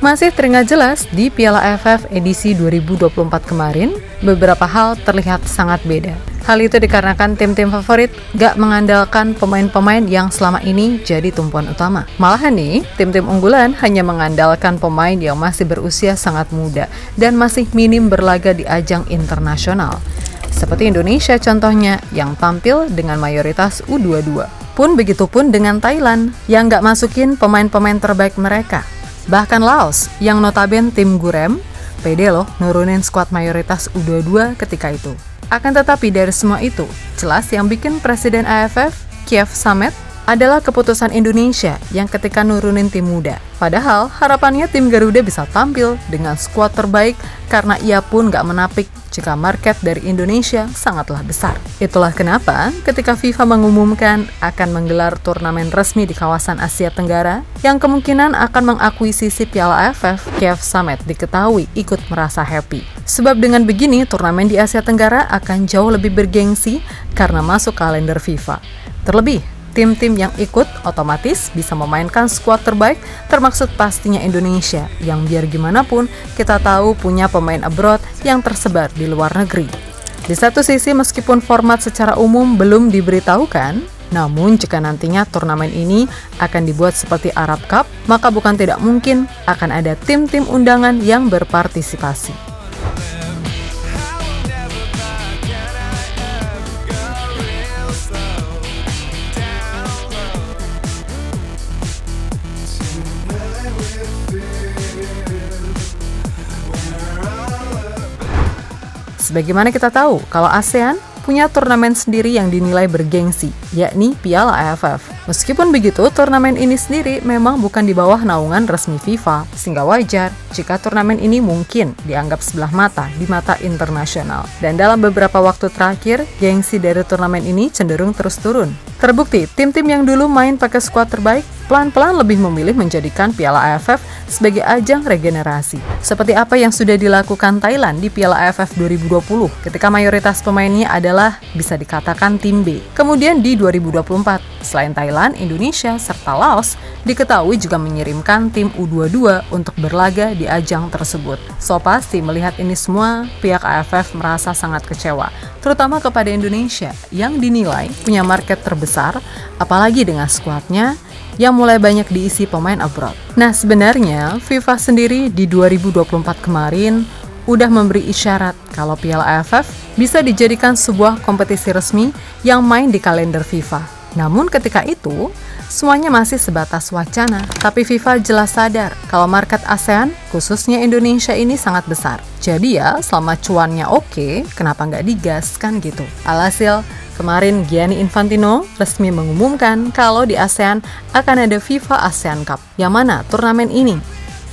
Masih teringat jelas di Piala AFF edisi 2024 kemarin, beberapa hal terlihat sangat beda. Hal itu dikarenakan tim-tim favorit gak mengandalkan pemain-pemain yang selama ini jadi tumpuan utama. Malahan nih, tim-tim unggulan hanya mengandalkan pemain yang masih berusia sangat muda dan masih minim berlaga di ajang internasional. Seperti Indonesia contohnya, yang tampil dengan mayoritas U22. Pun begitupun dengan Thailand, yang gak masukin pemain-pemain terbaik mereka. Bahkan Laos, yang notabene tim Gurem, pede loh nurunin skuad mayoritas U22 ketika itu. Akan tetapi dari semua itu, jelas yang bikin Presiden AFF, Kiev Samet, adalah keputusan Indonesia yang ketika nurunin tim muda. Padahal harapannya tim Garuda bisa tampil dengan skuad terbaik karena ia pun gak menapik jika market dari Indonesia sangatlah besar. Itulah kenapa ketika FIFA mengumumkan akan menggelar turnamen resmi di kawasan Asia Tenggara yang kemungkinan akan mengakuisisi Piala AFF, Kiev Samet diketahui ikut merasa happy. Sebab dengan begini turnamen di Asia Tenggara akan jauh lebih bergengsi karena masuk kalender FIFA. Terlebih, tim-tim yang ikut otomatis bisa memainkan skuad terbaik, termaksud pastinya Indonesia, yang biar gimana pun kita tahu punya pemain abroad yang tersebar di luar negeri. Di satu sisi meskipun format secara umum belum diberitahukan, namun jika nantinya turnamen ini akan dibuat seperti Arab Cup, maka bukan tidak mungkin akan ada tim-tim undangan yang berpartisipasi. Sebagaimana kita tahu, kalau ASEAN punya turnamen sendiri yang dinilai bergengsi, yakni Piala AFF. Meskipun begitu, turnamen ini sendiri memang bukan di bawah naungan resmi FIFA, sehingga wajar jika turnamen ini mungkin dianggap sebelah mata di mata internasional. Dan dalam beberapa waktu terakhir, gengsi dari turnamen ini cenderung terus turun. Terbukti, tim-tim yang dulu main pakai skuad terbaik, pelan-pelan lebih memilih menjadikan Piala AFF sebagai ajang regenerasi. Seperti apa yang sudah dilakukan Thailand di Piala AFF 2020 ketika mayoritas pemainnya adalah bisa dikatakan tim B. Kemudian di 2024, selain Thailand, Indonesia, serta Laos diketahui juga mengirimkan tim U22 untuk berlaga di ajang tersebut. So pasti melihat ini semua, pihak AFF merasa sangat kecewa, terutama kepada Indonesia yang dinilai punya market terbesar, apalagi dengan skuadnya yang mulai banyak diisi pemain abroad. Nah, sebenarnya FIFA sendiri di 2024 kemarin udah memberi isyarat kalau Piala AFF bisa dijadikan sebuah kompetisi resmi yang main di kalender FIFA. Namun ketika itu, semuanya masih sebatas wacana. Tapi FIFA jelas sadar kalau market ASEAN, khususnya Indonesia ini sangat besar. Jadi ya, selama cuannya oke, kenapa nggak digas kan gitu. Alhasil, kemarin Gianni Infantino resmi mengumumkan kalau di ASEAN akan ada FIFA ASEAN Cup, yang mana turnamen ini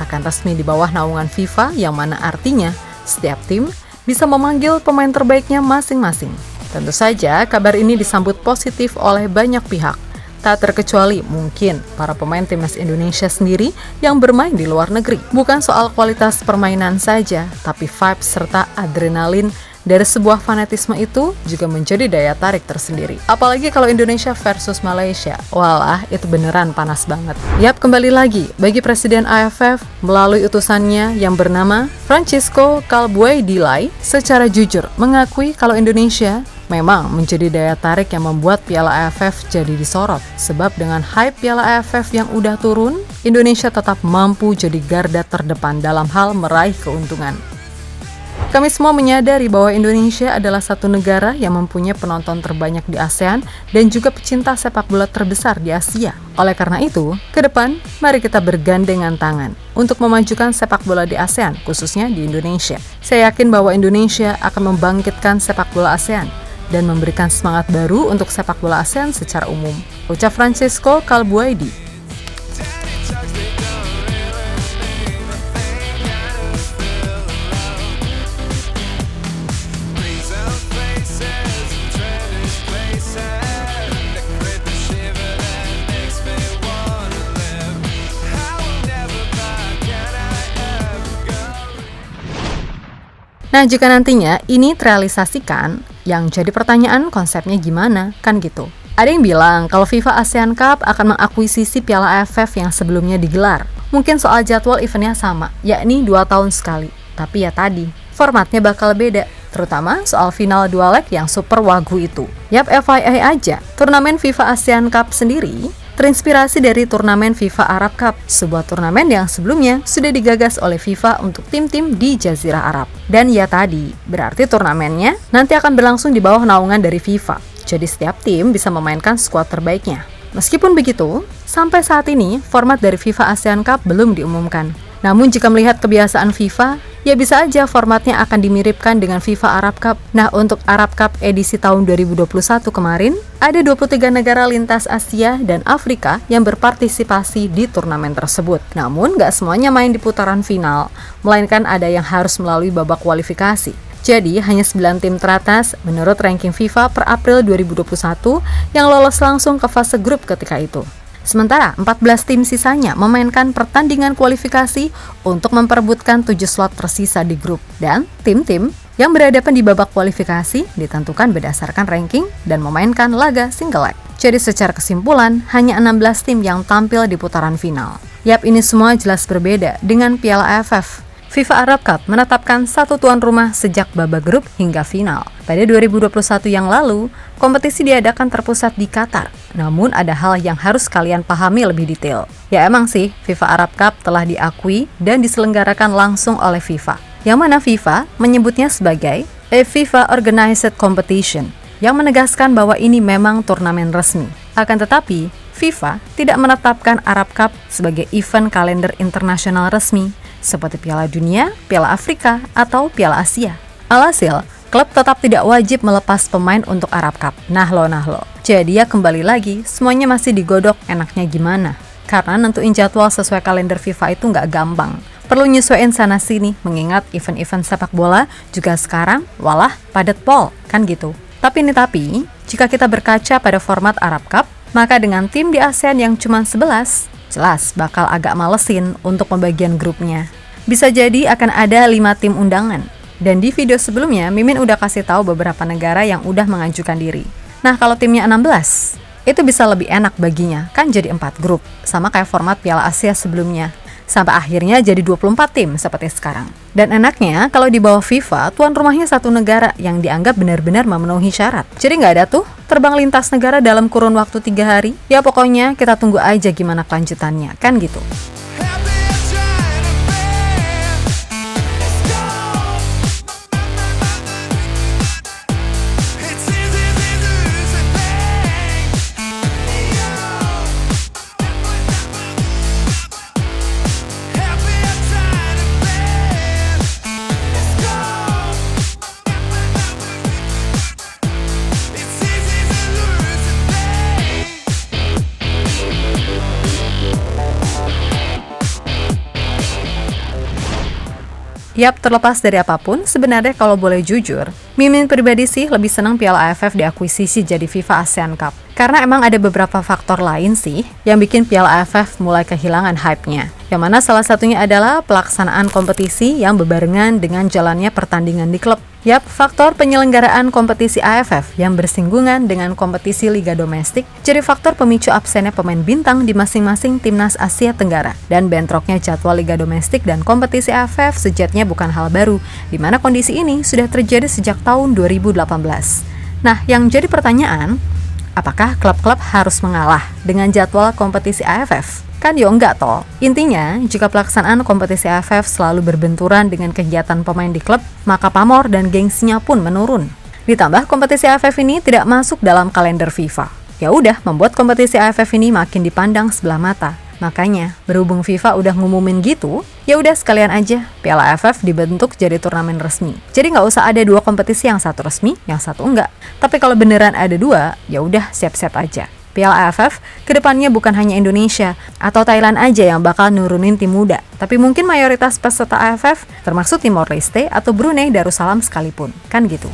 akan resmi di bawah naungan FIFA, yang mana artinya setiap tim bisa memanggil pemain terbaiknya masing-masing. Tentu saja kabar ini disambut positif oleh banyak pihak, tak terkecuali mungkin para pemain timnas Indonesia sendiri yang bermain di luar negeri. Bukan soal kualitas permainan saja, tapi vibes serta adrenalin dari sebuah fanatisme itu juga menjadi daya tarik tersendiri. Apalagi kalau Indonesia versus Malaysia, walah itu beneran panas banget. Yap, kembali lagi, bagi Presiden AFF melalui utusannya yang bernama Francisco Calbuey-Dilay secara jujur mengakui kalau Indonesia memang menjadi daya tarik yang membuat Piala AFF jadi disorot. Sebab dengan hype Piala AFF yang udah turun, Indonesia tetap mampu jadi garda terdepan dalam hal meraih keuntungan. Kami semua menyadari bahwa Indonesia adalah satu negara yang mempunyai penonton terbanyak di ASEAN dan juga pecinta sepak bola terbesar di Asia. Oleh karena itu, ke depan, mari kita bergandengan tangan untuk memajukan sepak bola di ASEAN, khususnya di Indonesia. Saya yakin bahwa Indonesia akan membangkitkan sepak bola ASEAN dan memberikan semangat baru untuk sepak bola ASEAN secara umum. Ucap Francisco Calbuey-Dilay. Nah, jika nantinya ini terrealisasikan, yang jadi pertanyaan konsepnya gimana, kan gitu. Ada yang bilang kalau FIFA ASEAN Cup akan mengakuisisi Piala AFF yang sebelumnya digelar. Mungkin soal jadwal eventnya sama, yakni 2 tahun sekali. Tapi ya tadi, formatnya bakal beda, terutama soal final 2 leg yang super wagu itu. Yap, FYI aja, turnamen FIFA ASEAN Cup sendiri terinspirasi dari turnamen FIFA Arab Cup, sebuah turnamen yang sebelumnya sudah digagas oleh FIFA untuk tim-tim di Jazirah Arab. Dan ya tadi, berarti turnamennya nanti akan berlangsung di bawah naungan dari FIFA. Jadi setiap tim bisa memainkan skuad terbaiknya. Meskipun begitu, sampai saat ini format dari FIFA ASEAN Cup belum diumumkan. Namun jika melihat kebiasaan FIFA, ya bisa aja formatnya akan dimiripkan dengan FIFA Arab Cup. Nah, untuk Arab Cup edisi tahun 2021 kemarin, ada 23 negara lintas Asia dan Afrika yang berpartisipasi di turnamen tersebut. Namun, nggak semuanya main di putaran final, melainkan ada yang harus melalui babak kualifikasi. Jadi, hanya 9 tim teratas menurut ranking FIFA per April 2021 yang lolos langsung ke fase grup ketika itu. Sementara 14 tim sisanya memainkan pertandingan kualifikasi untuk memperebutkan 7 slot tersisa di grup. Dan tim-tim yang berhadapan di babak kualifikasi ditentukan berdasarkan ranking dan memainkan laga single leg. Jadi secara kesimpulan, hanya 16 tim yang tampil di putaran final. Yap, ini semua jelas berbeda dengan Piala AFF. FIFA Arab Cup menetapkan satu tuan rumah sejak babak grup hingga final. Pada 2021 yang lalu, kompetisi diadakan terpusat di Qatar. Namun ada hal yang harus kalian pahami lebih detail. Ya emang sih, FIFA Arab Cup telah diakui dan diselenggarakan langsung oleh FIFA. Yang mana FIFA menyebutnya sebagai a FIFA Organized Competition, yang menegaskan bahwa ini memang turnamen resmi. Akan tetapi, FIFA tidak menetapkan Arab Cup sebagai event kalender internasional resmi, seperti Piala Dunia, Piala Afrika, atau Piala Asia. Alhasil, klub tetap tidak wajib melepas pemain untuk Arab Cup. Nah lo. Jadi ya kembali lagi, semuanya masih digodok enaknya gimana. Karena nentuin jadwal sesuai kalender FIFA itu nggak gampang. Perlu nyesuaiin sana-sini, mengingat event-event sepak bola juga sekarang, walah, padat pol, kan gitu. Tapi, jika kita berkaca pada format Arab Cup, maka dengan tim di ASEAN yang cuma 11, jelas bakal agak malesin untuk pembagian grupnya. Bisa jadi akan ada 5 tim undangan. Dan di video sebelumnya, Mimin udah kasih tahu beberapa negara yang udah mengajukan diri. Nah, kalau timnya 16, itu bisa lebih enak baginya, kan jadi 4 grup, sama kayak format Piala Asia sebelumnya. Sampai akhirnya jadi 24 tim seperti sekarang. Dan enaknya, kalau di bawah FIFA, tuan rumahnya satu negara yang dianggap benar-benar memenuhi syarat. Jadi nggak ada tuh terbang lintas negara dalam kurun waktu 3 hari. Ya pokoknya kita tunggu aja gimana kelanjutannya, kan gitu. Yap, terlepas dari apapun, sebenarnya kalau boleh jujur, Mimin pribadi sih lebih senang Piala AFF diakuisisi jadi FIFA ASEAN Cup. Karena emang ada beberapa faktor lain sih yang bikin Piala AFF mulai kehilangan hype-nya. Yang mana salah satunya adalah pelaksanaan kompetisi yang bebarengan dengan jalannya pertandingan di klub. Yap, faktor penyelenggaraan kompetisi AFF yang bersinggungan dengan kompetisi liga domestik jadi faktor pemicu absennya pemain bintang di masing-masing timnas Asia Tenggara. Dan bentroknya jadwal liga domestik dan kompetisi AFF sejatinya bukan hal baru, di mana kondisi ini sudah terjadi sejak tahun 2018. Nah, yang jadi pertanyaan, apakah klub-klub harus mengalah dengan jadwal kompetisi AFF? Kan ya enggak toh. Intinya, jika pelaksanaan kompetisi AFF selalu berbenturan dengan kegiatan pemain di klub, maka pamor dan gengsinya pun menurun. Ditambah kompetisi AFF ini tidak masuk dalam kalender FIFA. Ya udah, membuat kompetisi AFF ini makin dipandang sebelah mata. Makanya, berhubung FIFA udah ngumumin gitu, ya udah sekalian aja Piala AFF dibentuk jadi turnamen resmi. Jadi nggak usah ada 2 kompetisi, yang satu resmi, yang satu enggak. Tapi kalau beneran ada 2, ya udah siap-siap aja. Piala AFF kedepannya bukan hanya Indonesia atau Thailand aja yang bakal nurunin tim muda, tapi mungkin mayoritas peserta AFF termasuk Timor Leste atau Brunei Darussalam sekalipun, kan gitu.